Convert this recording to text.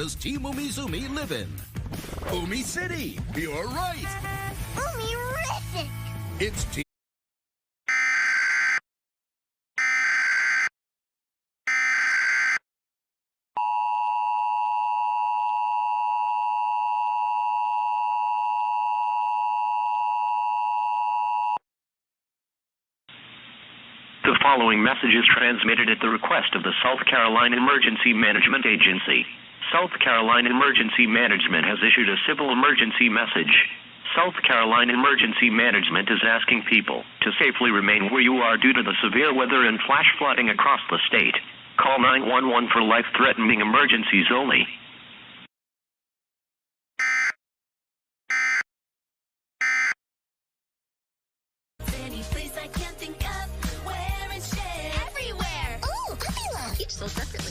does Team Umizoomi live in? Umi City! You're right! Umi-rific! It's Team... The following message is transmitted at the request of the South Carolina Emergency Management Agency. South Carolina Emergency Management has issued a civil emergency message. South Carolina Emergency Management is asking people to safely remain where you are due to the severe weather and flash flooding across the state. Call 911 for life-threatening emergencies only.